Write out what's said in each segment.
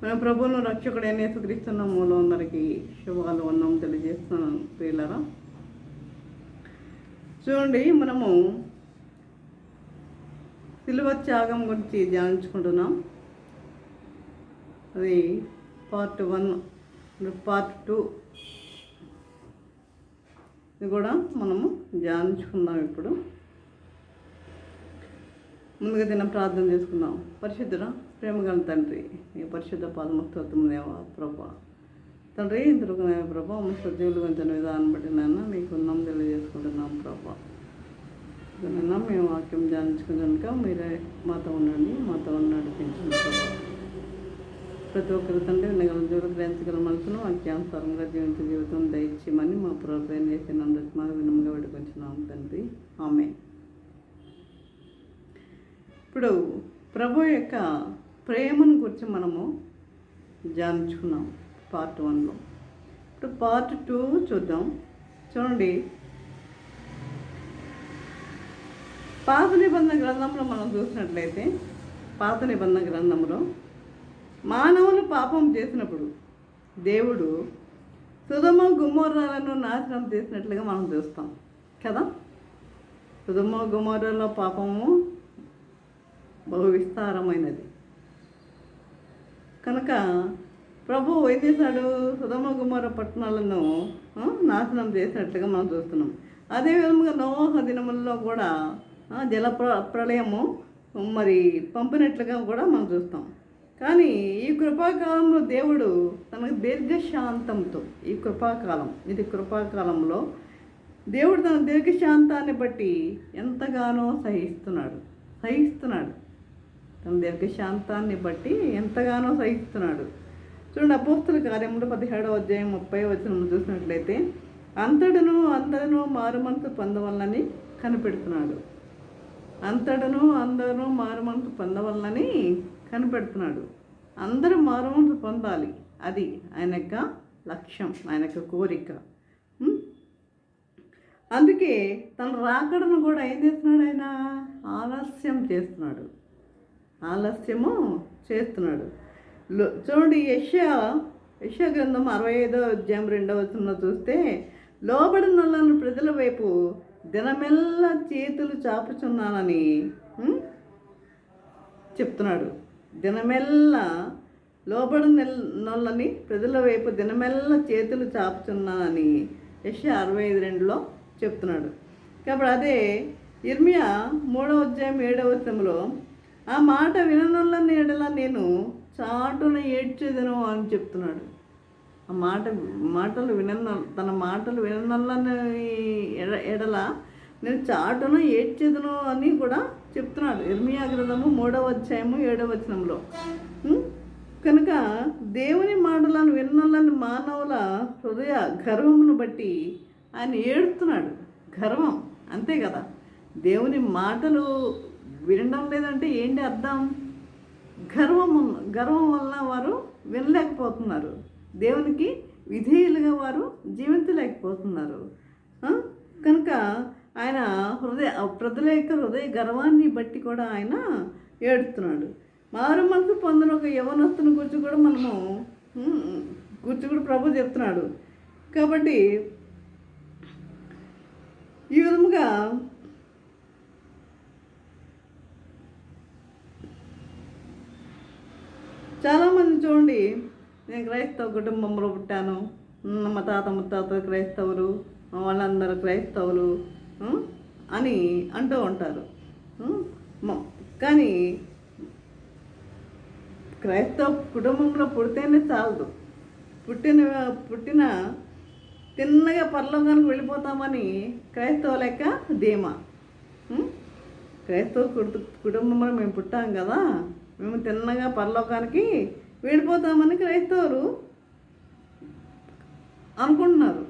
మన ప్రభువును రక్షకుడైన యేసుక్రీస్తు మూలం అందరికీ శుభాలు వందనం తెలియజేస్తున్నాను ప్రియులారా. చూడండి, మనము సిలువ త్యాగం గురించి ధ్యానించుకుంటున్నాం. అది పార్ట్ 1, పార్ట్ 2 ఇది కూడా మనము ధ్యానించుకుందాం. ఇప్పుడు ముందుగా దిన ప్రార్థన చేసుకుందాం. పరిశుద్ధుడ, ప్రేమగల తండ్రి, ఈ పరిశుద్ధ పాదముక్తత్వమునేవా ప్రభా తండ్రి, ఇంతకునే ప్రభా మా సజీవులు కొంచెం విధానం బట్టి నాన్న మీకు ఉన్నాం తెలియజేసుకుంటున్నాం ప్రభా. నైనా మేము వాక్యం ధ్యానించుకున్నాక మీరే మాతో ఉండండి, మాతో నడిపించండి ప్రభా. ప్రతి ఒక్కరి తండ్రి వినగల జీవులు గ్రహించగల మనసును వాక్యానుసారంగా జీవించే జీవితం దయచేయమని మా ప్రభుత్వం చేసినందుకు మా వినముగా పెట్టుకుంటున్నాం తండ్రి. ఆమె ఇప్పుడు ప్రభు యొక్క ప్రేమను గురించి మనము ధ్యానించుకున్నాం పార్ట్ 1లో. ఇప్పుడు పార్ట్ 2 చూద్దాం. చూడండి, పాత నిబంధన గ్రంథంలో మనం చూసినట్లయితే, పాత నిబంధన గ్రంథంలో మానవులు పాపం చేసినప్పుడు దేవుడు సొదొమ గొమొర్రాలను నాశనం చేసినట్లుగా మనం చూస్తాం కదా. సొదొమ గొమొర్రాలో పాపము బహు విస్తారమైనది కనుక ప్రభు ఏం చేశాడు, సొదొమ గొమొర్రా పట్టణాలను నాశనం చేసినట్లుగా మనం చూస్తున్నాం. అదేవిధంగా నోవహు దినములలో కూడా జల ప్రళయము మరి పంపినట్లుగా కూడా మనం చూస్తాం. కానీ ఈ కృపాకాలంలో దేవుడు తనకు దీర్ఘశాంతంతో, ఈ కృపాకాలం ఇది కృపాకాలంలో దేవుడు తన దీర్ఘశాంతాన్ని బట్టి ఎంతగానో సహిస్తున్నాడు. తన దీర్ఘశాంతాన్ని బట్టి ఎంతగానో సహిస్తున్నాడు. చూడండి, అపోస్తుల కార్యములు 17వ అధ్యాయం 30వ వచనం చూసినట్లయితే, అందరూ మారుమనసు పొందవల్లని కనిపెడుతున్నాడు. అందరూ మారుమనసు పొందవల్లని కనిపెడుతున్నాడు. అందరూ మారుమనసు పొందాలి, అది ఆయన యొక్క లక్ష్యం, ఆయన యొక్క కోరిక. అందుకే తన రాకడను కూడా ఏం చేస్తున్నాడు, ఆయన ఆలస్యము చేస్తున్నాడు. చూడండి, యెషయా గ్రంథం 65వ అధ్యాయం 2వ వచనంలో చూస్తే, లోబడిన వాళ్ళను ప్రజల వైపు దినమెల్లా చేతులు చాపుచున్నానని చెప్తున్నాడు. దినమెల్లా లోబడిన వాళ్ళని ప్రజల వైపు దినమెల్లా చేతులు చాపుచున్నానని యెషయా 65:2లో చెప్తున్నాడు. కాబట్టి అదే ఇర్మియా 3వ అధ్యాయం 7వ వచనంలో, ఆ మాట విననొల్లని ఎడల నేను చాటున ఏడ్చేదను అని చెప్తున్నాడు. ఆ తన మాటలు విననొల్లని ఎడల నేను చాటున ఏడ్చేదను అని కూడా చెప్తున్నాడు. ఇర్మియా గ్రంథము 3వ అధ్యాయము 7వ వచనంలో. కనుక దేవుని మాటలను విననొల్లని మానవుల హృదయ గర్వమును బట్టి ఆయన ఏడుస్తున్నాడు. గర్వం, అంతే కదా. దేవుని మాటలు వినడం లేదంటే ఏంటి అర్థం? గర్వం వల్ల వారు వినలేకపోతున్నారు, దేవునికి విధేయులుగా వారు జీవించలేకపోతున్నారు. కనుక ఆయన ప్రజల యొక్క హృదయ గర్వాన్ని బట్టి కూడా ఆయన ఏడుస్తున్నాడు. మారు మనసు పొందిన ఒక యవనస్తుని గురించి కూడా ప్రభు చెప్తున్నాడు. కాబట్టి ఈ విధముగా చాలామంది చూడండి, నేను క్రైస్తవ కుటుంబంలో పుట్టాను, మా తాత ముత్తాత క్రైస్తవులు, వాళ్ళందరూ క్రైస్తవులు అని అంటూ ఉంటారు. కానీ క్రైస్తవ కుటుంబంలో పుడితేనే చాలదు. పుట్టిన తిన్నగా పరలోకానికి వెళ్ళిపోతామని క్రైస్తవ లెక్క ధీమా. క్రైస్తవ కుటుంబంలో మేము పుట్టాం కదా, మేము తిన్నగా పరలోకానికి వెళ్ళిపోతామని క్రైస్తవులు అనుకుంటున్నారు.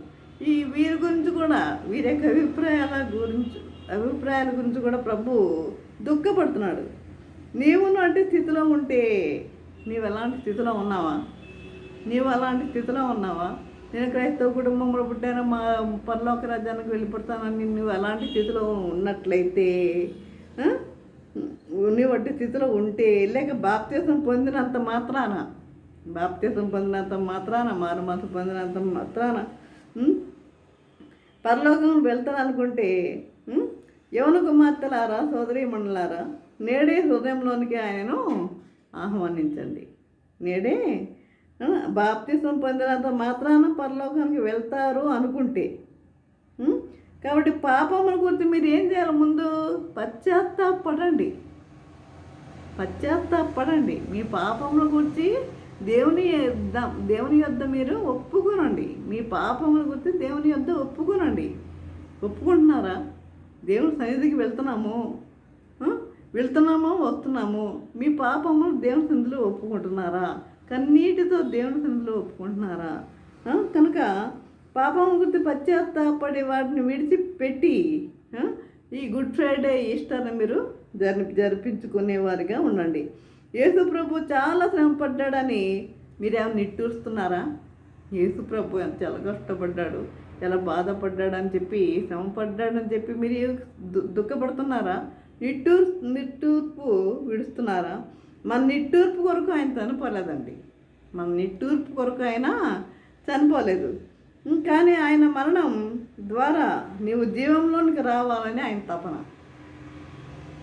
వీరి గురించి కూడా, వీరి యొక్క అభిప్రాయాల గురించి కూడా ప్రభు దుఃఖపడుతున్నాడు. నీవు అలాంటి స్థితిలో ఉంటే, నీవు అలాంటి స్థితిలో ఉన్నావా? నేను క్రైస్తవ కుటుంబంలో పుట్టాను, మా పరలోక రాజ్యానికి వెళ్ళిపోతానని నువ్వు అలాంటి స్థితిలో ఉన్నట్లయితే, నువ్వు అట్టి స్థితిలో ఉంటే, లేక బాప్తిసం పొందినంత మాత్రాన బాప్తిసం పొందినంత మాత్రాన, మారు మనసు పొందినంత మాత్రాన పరలోకం వెళ్తారనుకుంటే, యవన కుమార్తెలారా, సోదరి మండలారా, నేడే హృదయంలోనికి ఆయనను ఆహ్వానించండి. నేడే బాప్తిసం పొందినంత మాత్రాన పరలోకానికి వెళ్తారు అనుకుంటే, కాబట్టి పాపముల గురించి మీరు ఏం చేయాలి? ముందు పశ్చాత్తాపడండి. మీ పాపముల గురించి దేవుని యొద్ద మీరు ఒప్పుకోనండి. మీ పాపముల గురించి దేవుని యొద్ద ఒప్పుకోనండి. ఒప్పుకుంటున్నారా? దేవుని సన్నిధికి వెళ్తున్నామో వస్తున్నాము. మీ పాపములు దేవుని సన్నిధిలో ఒప్పుకుంటున్నారా? కన్నీటితో దేవుని సన్నిధిలో ఒప్పుకుంటున్నారా? కనుక పాపం గురించి పశ్చాత్తాపడి వాటిని విడిచిపెట్టి ఈ గుడ్ ఫ్రైడే ఈస్టర్ని మీరు జరిపించుకునేవారిగా ఉండండి. యేసు ప్రభు చాలా శ్రమ పడ్డాడని మీరేమైనా నిట్టూరుస్తున్నారా? యేసు ప్రభు చాలా కష్టపడ్డాడు, చాలా బాధపడ్డాడని చెప్పి, శ్రమ పడ్డాడని చెప్పి మీరు దుఃఖపడుతున్నారా? నిట్టూర్పు విడుస్తున్నారా? మన నిట్టూర్పు కొరకు ఆయన చనిపోలేదండి. మన నిట్టూర్పు కొరకు ఆయన చనిపోలేదు. కానీ ఆయన మరణం ద్వారా నీవు జీవంలోనికి రావాలని ఆయన తపన.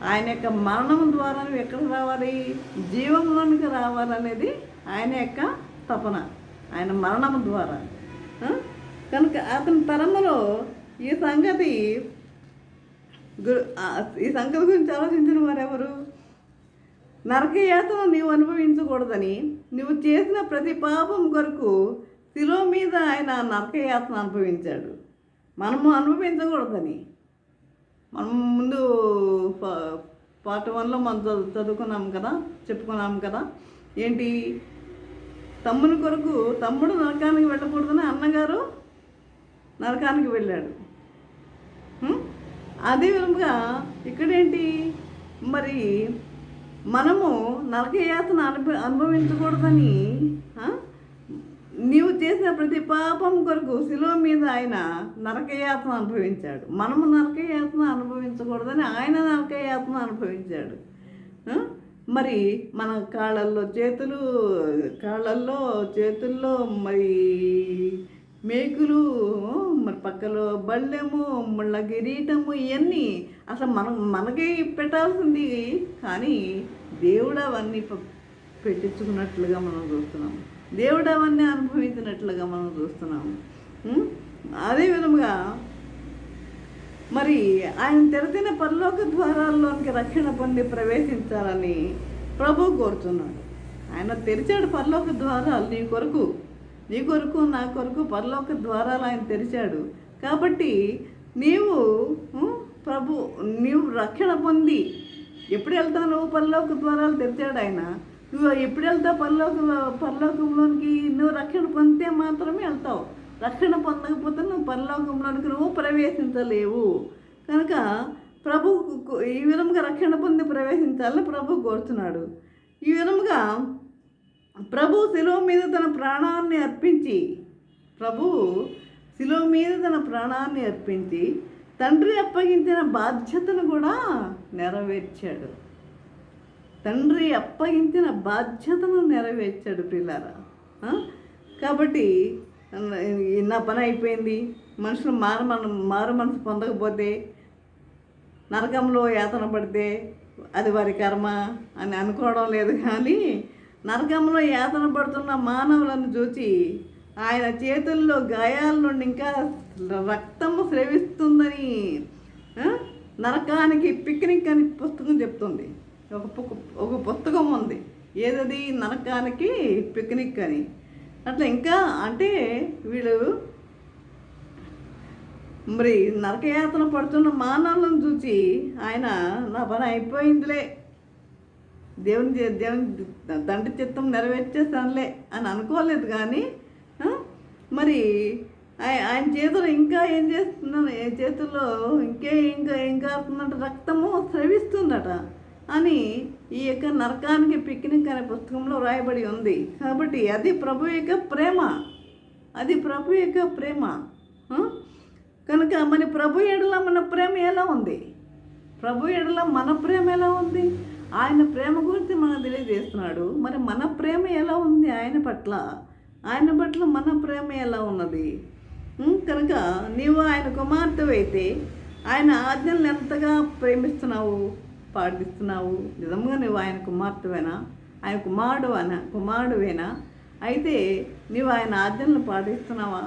ఆయన యొక్క మరణం ద్వారా నువ్వు ఎక్కడికి రావాలి? జీవంలోనికి రావాలనేది ఆయన యొక్క తపన, ఆయన మరణం ద్వారా. కనుక అతని తరములో ఈ సంగతి గురించి ఆలోచించిన వారెవరు? నరకయాతను నీవు అనుభవించకూడదని నువ్వు చేసిన ప్రతి పాపం కొరకు శిలువ మీద ఆయన నరకయాతను అనుభవించాడు. మనము అనుభవించకూడదని. మనం ముందు పార్ట్ 1లో మనం చదువుకున్నాం కదా, చెప్పుకున్నాం కదా. ఏంటి? తమ్ముడు నరకానికి వెళ్ళకూడదని అన్నగారు నరకానికి వెళ్ళాడు. అదే విధంగా ఇక్కడేంటి? మరి మనము నరకయాతన అనుభవించకూడదని నీవు చేసిన ప్రతి పాపం కొరకు శిలువ మీద ఆయన నరకయాతన అనుభవించాడు. మనము నరకయాతన అనుభవించకూడదని ఆయన నరకయాతన అనుభవించాడు. మరి మన చేతుల్లో మరి మేకులు, మరి పక్కలో బళ్ళెము, ముళ్ళ కిరీటము, ఇవన్నీ అసలు మనకి పెట్టాల్సింది. కానీ దేవుడు అవన్నీ పెట్టించుకున్నట్లుగా మనం చూస్తున్నాము. దేవుడు అవన్నీ అనుభవించినట్లుగా మనం చూస్తున్నాము. అదేవిధంగా మరి ఆయన తెరచిన పరలోక ద్వారాల్లోనికి రక్షణ పొంది ప్రవేశించాలని ప్రభు కోరుతున్నాడు. ఆయన తెరిచాడు పరలోక ద్వారాలు నీ కొరకు, నా కొరకు పరలోక ద్వారాలు ఆయన తెరిచాడు. కాబట్టి నీవు రక్షణ పొంది ఎప్పుడు వెళ్తావు? నువ్వు పరలోక ద్వారాలు తెరిచాడు ఆయన. నువ్వు ఎప్పుడు వెళ్తావు పరలోకంలోనికి? నువ్వు రక్షణ పొందితే మాత్రమే వెళ్తావు. రక్షణ పొందకపోతే నువ్వు పరలోకంలోనికి నువ్వు ప్రవేశించలేవు. కనుక ప్రభు ఈ విధంగా రక్షణ పొంది ప్రవేశించాలని ప్రభు కోరుతున్నాడు. ఈ విధంగా ప్రభు శిలువ మీద తన ప్రాణాన్ని అర్పించి తండ్రి అప్పగించిన బాధ్యతను కూడా నెరవేర్చాడు. పిల్లారా. కాబట్టి నా పని అయిపోయింది. మనుషులు మారు మనసు పొందకపోతే, నరకంలో యాతన పడితే అది వారి కర్మ అని అనుకోవడం లేదు. కానీ నరకంలో యాతన పడుతున్న మానవులను చూసి ఆయన చేతుల్లో గాయాల నుండి ఇంకా రక్తము స్రవిస్తుందని నరకానికి పిక్నిక్ అని పుస్తకం చెప్తుంది. ఒక పుస్తకం ఉంది, ఏదది? నరకానికి పిక్నిక్ అని. అట్లా ఇంకా అంటే వీళ్ళు మరి నరకయాతన పడుతున్న మానవులను చూసి ఆయన నా పని అయిపోయిందిలే, దేవుని తండ్రి చిత్తం నెరవేర్చేస్తానులే అని అనుకోలేదు. కానీ మరి ఆయన చేతులు ఇంకా ఏం చేస్తున్నాను, చేతుల్లో ఇంకా రక్తము స్రవిస్తుందట అని ఈ యొక్క నరకానికి పిక్నిక్ అనే పుస్తకంలో రాయబడి ఉంది. కాబట్టి అది ప్రభు యొక్క ప్రేమ. కనుక మన ప్రభు ఎడల మన ప్రేమ ఎలా ఉంది? ఆయన ప్రేమ గురించి మనకు తెలియజేస్తున్నాడు. మరి మన ప్రేమ ఎలా ఉంది ఆయన పట్ల? ఆయన పట్ల మన ప్రేమ ఎలా ఉన్నది? కనుక నీవు ఆయన కుమార్తెవైతే ఆయన ఆజ్ఞలను ఎంతగా ప్రేమిస్తున్నావు, పాటిస్తున్నావు? నిజంగా నువ్వు ఆయన కుమార్తెవేనా? ఆయన కుమారుడువేనా? అయితే నీవు ఆయన ఆజ్ఞలను పాటిస్తున్నావా?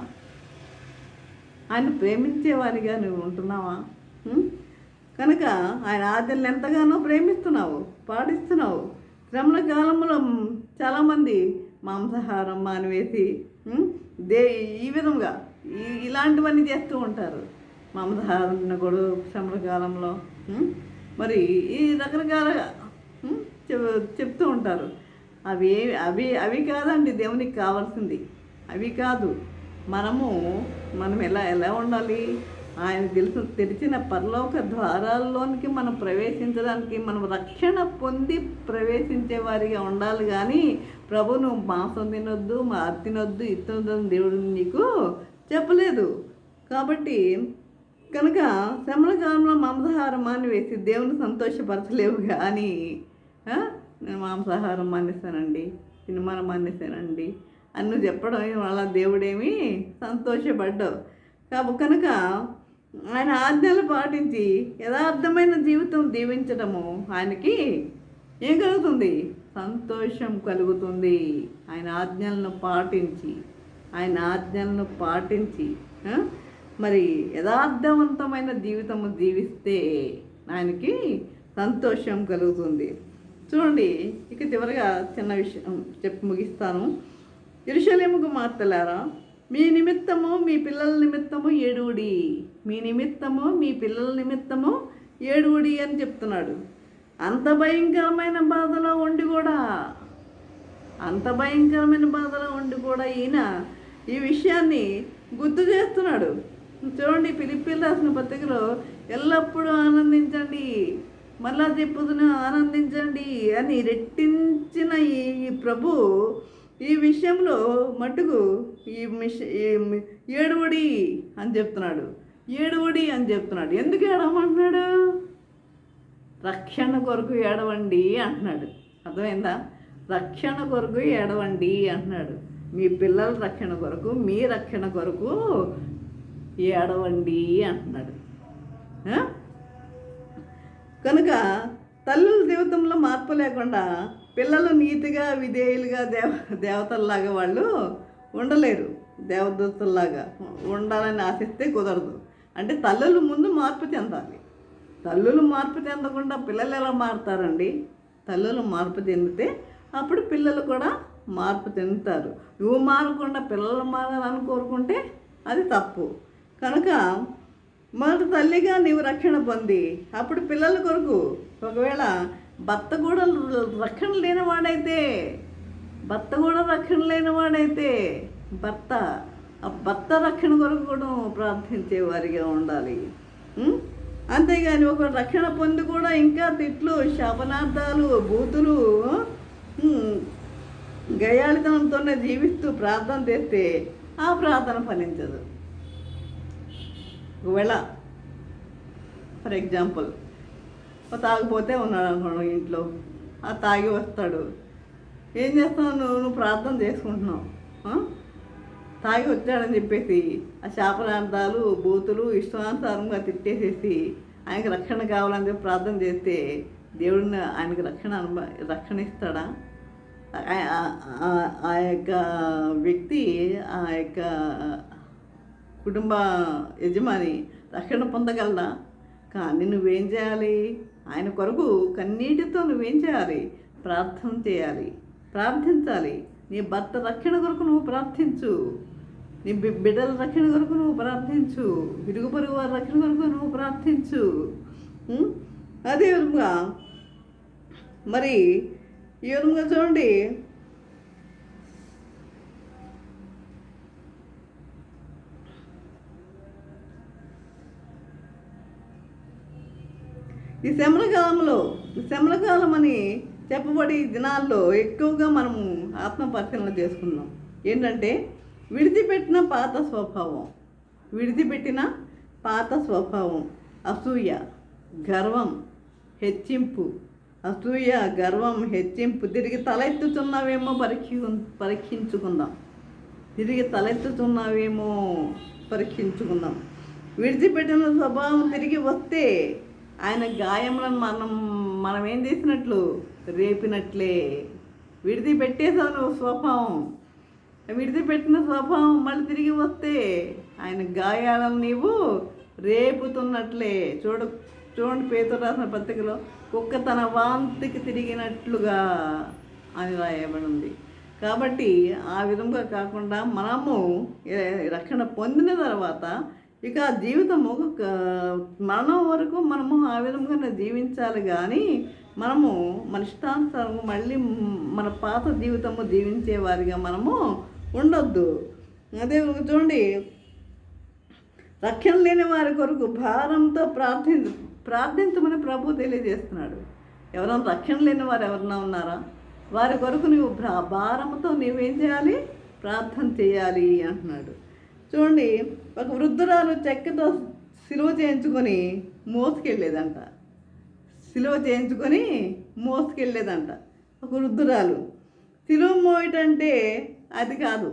ఆయన ప్రేమించేవారిగా నువ్వు ఉంటున్నావా? కనుక ఆయన ఆజ్ఞలను ఎంతగానో ప్రేమిస్తున్నావు, పాటిస్తున్నావు. శ్రమల కాలంలో చాలామంది మాంసాహారం మానివేసి ఈ విధంగా ఇలాంటివన్నీ చేస్తూ ఉంటారు. మాంసాహారం తినకూడదు శ్రమల కాలంలో, మరి ఈ రకరకాలుగా చెప్తూ ఉంటారు. అవి అవి అవి కాదండి దేవునికి కావాల్సింది, అవి కాదు. మనం ఎలా ఉండాలి? ఆయన తెరిచిన పరలోక ద్వారాల్లోనికి మనం ప్రవేశించడానికి మనం రక్షణ పొంది ప్రవేశించే వారిగా ఉండాలి. కానీ ప్రభు నువ్వు మాంసం తినొద్దు, తినొద్దు, ఇత్తొద్దని దేవుడు నీకు చెప్పలేదు. కాబట్టి కనుక శ్రమల కాలంలో మాంసాహారం మానివేసి దేవుని సంతోషపరచలేవు. కానీ నేను మాంసాహారం మానేశానండి, సినిమాను మానేశానండి అని నువ్వు చెప్పడం వల్ల దేవుడేమి సంతోషపడ్డావు. కనుక ఆయన ఆజ్ఞలు పాటించి యథార్థమైన జీవితం జీవించడము ఆయనకి ఏం కలుగుతుంది? సంతోషం కలుగుతుంది. ఆయన ఆజ్ఞలను పాటించి మరి యథార్థవంతమైన జీవితము జీవిస్తే ఆయనకి సంతోషం కలుగుతుంది. చూడండి, ఇక చివరిగా చిన్న విషయం చెప్పి ముగిస్తాను. యెరూషలేము కుమార్తెలారా, మీ నిమిత్తము మీ పిల్లల నిమిత్తము ఏడువుడి, మీ నిమిత్తము మీ పిల్లల నిమిత్తము ఏడువుడి అని చెప్తున్నాడు. అంత భయంకరమైన బాధలో ఉండి కూడా ఈయన ఈ విషయాన్ని గుర్తు చేస్తున్నాడు. చూడండి, ఫిలిప్పీయులకు రాసిన పత్రికలో ఎల్లప్పుడూ ఆనందించండి, మళ్ళా చెప్పుదును ఆనందించండి అని రెట్టించిన ఈ ప్రభు ఈ విషయంలో మటుకు ఏడువడి అని చెప్తున్నాడు. ఎందుకు ఏడవమంటున్నాడు? రక్షణ కొరకు ఏడవండి అంటున్నాడు. అర్థమైందా? రక్షణ కొరకు ఏడవండి అంటున్నాడు. మీ పిల్లల రక్షణ కొరకు, మీ రక్షణ కొరకు ఏడవండి అంటున్నాడు. కనుక తల్లుల జీవితంలో మార్పు లేకుండా పిల్లలు నీతిగా విధేయులుగా దేవతల్లాగా వాళ్ళు ఉండలేరు. దేవదూతల్లాగా ఉండాలని ఆశిస్తే కుదరదు. అంటే తల్లులు ముందు మార్పు చెందాలి. తల్లులు మార్పు చెందకుండా పిల్లలు ఎలా మారుతారండి? తల్లులు మార్పు చెందితే అప్పుడు పిల్లలు కూడా మార్పు చెందుతారు. నువ్వు మారకుండా పిల్లలు మారాలని కోరుకుంటే అది తప్పు. కనుక మొదటి తల్లిగా నీవు రక్షణ పొంది అప్పుడు పిల్లల కొరకు, ఒకవేళ భర్త కూడా రక్షణ లేనివాడైతే భర్త రక్షణ కొరకు కూడా ప్రార్థించే వారిగా ఉండాలి. అంతేగాని ఒక రక్షణ పొంది కూడా ఇంకా తిట్లు, శాపనార్థాలు, బూతులు, గయాళితనంతోనే జీవిస్తూ ప్రార్థన చేస్తే ఆ ప్రార్థన ఫలించదు. ఒకవేళ ఫర్ ఎగ్జాంపుల్ తాగిపోతే ఉన్నాడు అనుకోండి ఇంట్లో, ఆ తాగి వస్తాడు, ఏం చేస్తావు? నువ్వు ప్రార్థన చేసుకుంటున్నావు. తాగి వచ్చాడని చెప్పేసి ఆ శాపనార్థాలు, బూతులు ఇష్టానుసారంగా తిట్టేసేసి ఆయనకు రక్షణ కావాలని చెప్పి ప్రార్థన చేస్తే దేవుడిని ఆయనకు రక్షణ ఇస్తాడా? ఆ యొక్క వ్యక్తి, ఆ యొక్క కుటుంబ యజమాని రక్షణ పొందగలరా? కానీ నువ్వేం చేయాలి? ఆయన కొరకు కన్నీటితో నువ్వేం చేయాలి? ప్రార్థించాలి. నీ భర్త రక్షణ కొరకు నువ్వు ప్రార్థించు, నీ బిడ్డల రక్షణ కొరకు నువ్వు ప్రార్థించు, ఇరుగు పొరుగు వారి రక్షణ కొరకు నువ్వు ప్రార్థించు. అదే విధంగా మరి ఈ విధంగా చూడండి, ఈ శ్రమల కాలం అని చెప్పబడి దినాల్లో ఎక్కువగా మనము ఆత్మ పరిశీలన చేసుకున్నాం. ఏంటంటే విడిచిపెట్టిన పాత స్వభావం, అసూయ, గర్వం, హెచ్చింపు, అసూయ, గర్వం, హెచ్చింపు తిరిగి తలెత్తుతున్నావేమో పరీక్షించుకుందాం. తిరిగి తలెత్తుతున్నావేమో పరీక్షించుకుందాం. విడిచిపెట్టిన స్వభావం తిరిగి వస్తే ఆయన గాయములను మనం ఏం చేసినట్లు రేపినట్లే. విడిచిపెట్టేసావు నువ్వు స్వభావం. విడిచిపెట్టిన స్వభావం మళ్ళీ తిరిగి వస్తే ఆయన గాయాలను నీవు రేపుతున్నట్లే. చూడండి పేతురు రాసిన పత్రికలో కుక్క తన వాంతికి తిరిగినట్లుగా అని రాయబడి ఉంది. కాబట్టి ఆ విధంగా కాకుండా మనము రక్షణ పొందిన తర్వాత ఇక జీవితము మరణం వరకు మనము ఆ విధంగానే జీవించాలి. కానీ మనము మన ఇష్టానుసారము మళ్ళీ మన పాత జీవితము జీవించే వారిగా మనము ఉండొద్దు. అదే చూడండి, రక్షణ లేని వారి కొరకు భారంతో ప్రార్థించమని ప్రభు తెలియజేస్తున్నాడు. ఎవరైనా రక్షణ లేని వారు ఎవరన్నా ఉన్నారా? వారి కొరకు నువ్వు భారంతో నువ్వేం చేయాలి? ప్రార్థన చేయాలి అంటున్నాడు. చూడండి, ఒక వృద్ధురాలు చెక్కతో సిలువ చేయించుకొని మోసుకెళ్ళేదంట. ఒక వృద్ధురాలు. సిలువ మోయటంటే అది కాదు.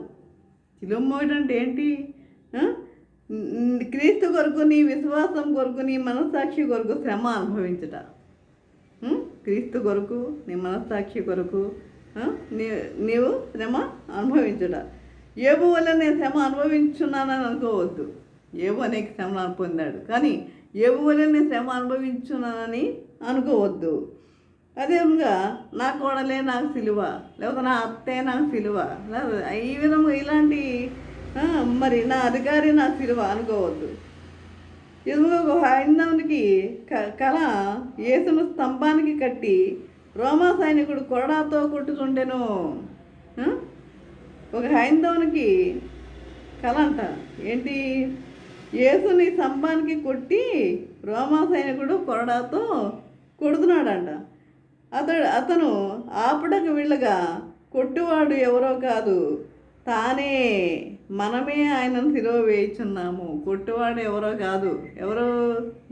సిలువ మోయటంటే ఏంటి? క్రీస్తు కొరకు, నీ విశ్వాసం కొరకు, నీ మనస్సాక్షి కొరకు శ్రమ అనుభవించుట. క్రీస్తు కొరకు, నీ మనస్సాక్షి కొరకు నీవు శ్రమ అనుభవించుట. యోబు వల్ల నేను శ్రమ అనుభవించున్నానని అనుకోవద్దు. యోబు అనేక శ్రమను పొందాడు, కానీ యోబు వల్ల నేను శ్రమ అనుభవించున్నానని అనుకోవద్దు. అదేవిధంగా నా కోడలే నాకు సిలువ, లేకపోతే నా అత్తే నాకు సిలువ, ఈ విధంగా ఇలాంటి మరి నా అధికారి నా సిలువ అనుకోవద్దు. ఎందుకు ఒక హైందవునికి కళ యేసును స్తంభానికి కట్టి రోమా సైనికుడు కొరడాతో కొట్టుతుండెను. ఒక హైందవునికి కళ అంట ఏంటి? యేసుని స్తంభానికి కొట్టి రోమా సైనికుడు కొరడాతో కొడుతున్నాడంట. అతను ఆపడకు వీళ్ళగా కొట్టువాడు ఎవరో కాదు, తానే, మనమే ఆయనను సిలువ వేయిచున్నాము. కొట్టువాడు ఎవరో కాదు, ఎవరు?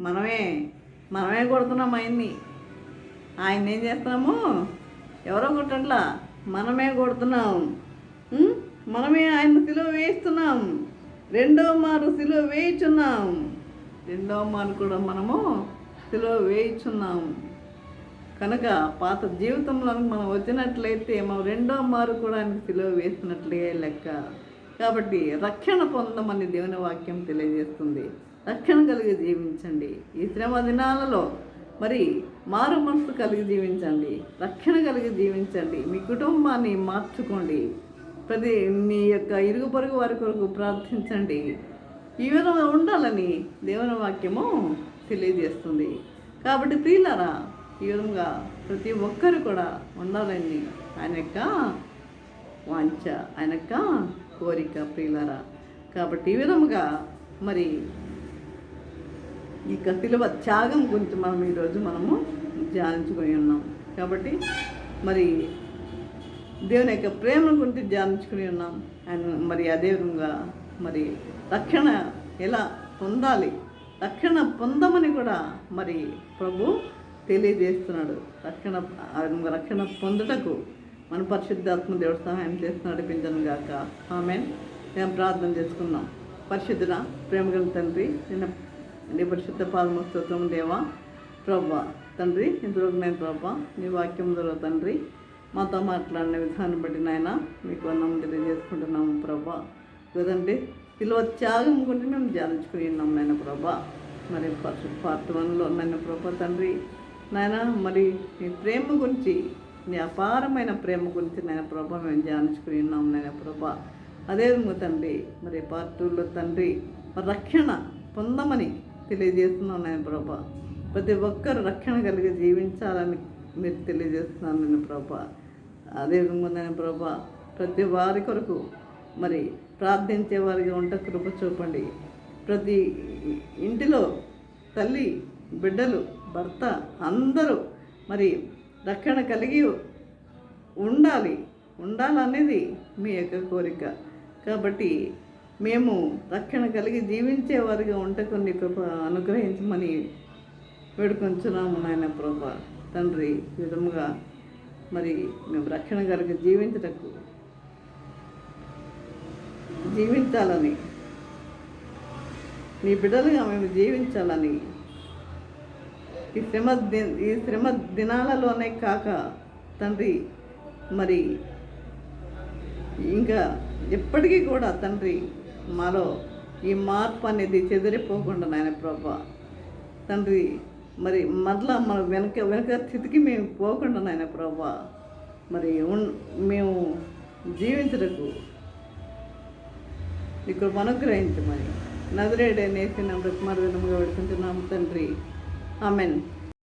మనమే కొడుతున్నాం ఆయన్ని. ఆయన ఏం చేస్తున్నాము? ఎవరో కొట్టట్లా, మనమే కొడుతున్నాం. మనమే ఆయన సిలువ వేయిస్తున్నాం. రెండవ మారు సిలువ వేయిచున్నాం. రెండవ మారు కూడా మనము సిలువ వేయిచున్నాం. కనుక పాత జీవితంలో మనం వచ్చినట్లయితే మనం రెండో మారు కూడా ఆయనకు సిలువ వేసినట్లే లెక్క. కాబట్టి రక్షణ పొందమని దేవుని వాక్యం తెలియజేస్తుంది. రక్షణ కలిగి జీవించండి. ఈ శ్రమ దినాలలో మరి మారు మనసు కలిగి జీవించండి, రక్షణ కలిగి జీవించండి. మీ కుటుంబాన్ని మార్చుకోండి. మీ యొక్క ఇరుగు పొరుగు వారి కొరకు ప్రార్థించండి. ఈ విధంగా ఉండాలని దేవుని వాక్యము తెలియజేస్తుంది. కాబట్టి ప్రియులారా, ఈ విధంగా ప్రతి ఒక్కరు కూడా ఉండాలని ఆయన యొక్క వాంఛ, ఆయన యొక్క కోరిక ప్రియులారా. కాబట్టి ఈ విధముగా మరి ఈ సిలువ త్యాగం గురించి మనం ఈరోజు మనము ధ్యానించుకొని ఉన్నాం. కాబట్టి మరి దేవుని యొక్క ప్రేమ గురించి ధ్యానించుకుని ఉన్నాం. ఆయన మరి అదేవిధంగా మరి రక్షణ ఎలా పొందాలి, రక్షణ పొందమని కూడా మరి ప్రభు తెలియజేస్తున్నాడు. రక్షణ పొందుటకు మన పరిశుద్ధాత్మ దేవుడు సహాయం చేసి నడిపించను గాక. ఆమేన్. మేము ప్రార్థన చేసుకున్నాం. పరిశుద్ధుడ, ప్రేమగల తండ్రి, నీ పరిశుద్ధ పాదములకు స్తోత్రం దేవా. ప్రభా తండ్రి, ఇంతవరకు నేను ప్రభా నీ వాక్యం ద్వారా తండ్రి మాతో మాట్లాడిన విధానం బట్టి నాయన మీకు వందనం తెలియజేసుకుంటున్నాము ప్రభా. కదండి సిలువ త్యాగం గురించి మేము ధ్యానించుకుని ఉన్నాం నాయన ప్రభా. మరి పార్ట్ 1లో నాయన ప్రభా తండ్రి నాయన మరి నీ ప్రేమ గురించి, నీ అపారమైన ప్రేమ గురించి నాయన ప్రభా మేము ధ్యానించుకుని ఉన్నాం నాయన ప్రభా. అదేవిధంగా తండ్రి మరి పార్ట్ 2లో తండ్రి రక్షణ పొందమని తెలియజేస్తున్నాం నాయన ప్రభా. ప్రతి ఒక్కరు రక్షణ కలిగి జీవించాలని మీరు తెలియజేస్తున్నాను నేను ప్రభా. అదేవిధంగా నేను ప్రభా ప్రతి వారి కొరకు మరి ప్రార్థించే వారిగా ఉంట కృప చూపండి. ప్రతి ఇంటిలో తల్లి, బిడ్డలు, భర్త అందరూ మరి రక్షణ కలిగి ఉండాలనేది మీ యొక్క కోరిక. కాబట్టి మేము రక్షణ కలిగి జీవించే వారిగా ఉంట కొన్ని కృప అనుగ్రహించమని వేడుకొంచున్నాము నాయన ప్రభా. తండ్రి ఈ విధముగా మరి మేము రక్షణ కలిగి జీవించాలని నీ బిడ్డలుగా మేము జీవించాలని ఈ శ్రమ దినాలలోనే కాక తండ్రి మరి ఇంకా ఎప్పటికీ కూడా తండ్రి మాలో ఈ మార్పు అనేది చెదిరిపోకుండా నాయన ప్రభా తండ్రి మరి మరలా మన వెనక స్థితికి మేము పోకుండా నాయన ప్రభా మరి మేము జీవించటకు ఇక్కడ అనుగ్రహించమని నజరేయుడైన యేసు నామములో విధముగా వేడుకుంటున్నాము తండ్రి ఆమెన్.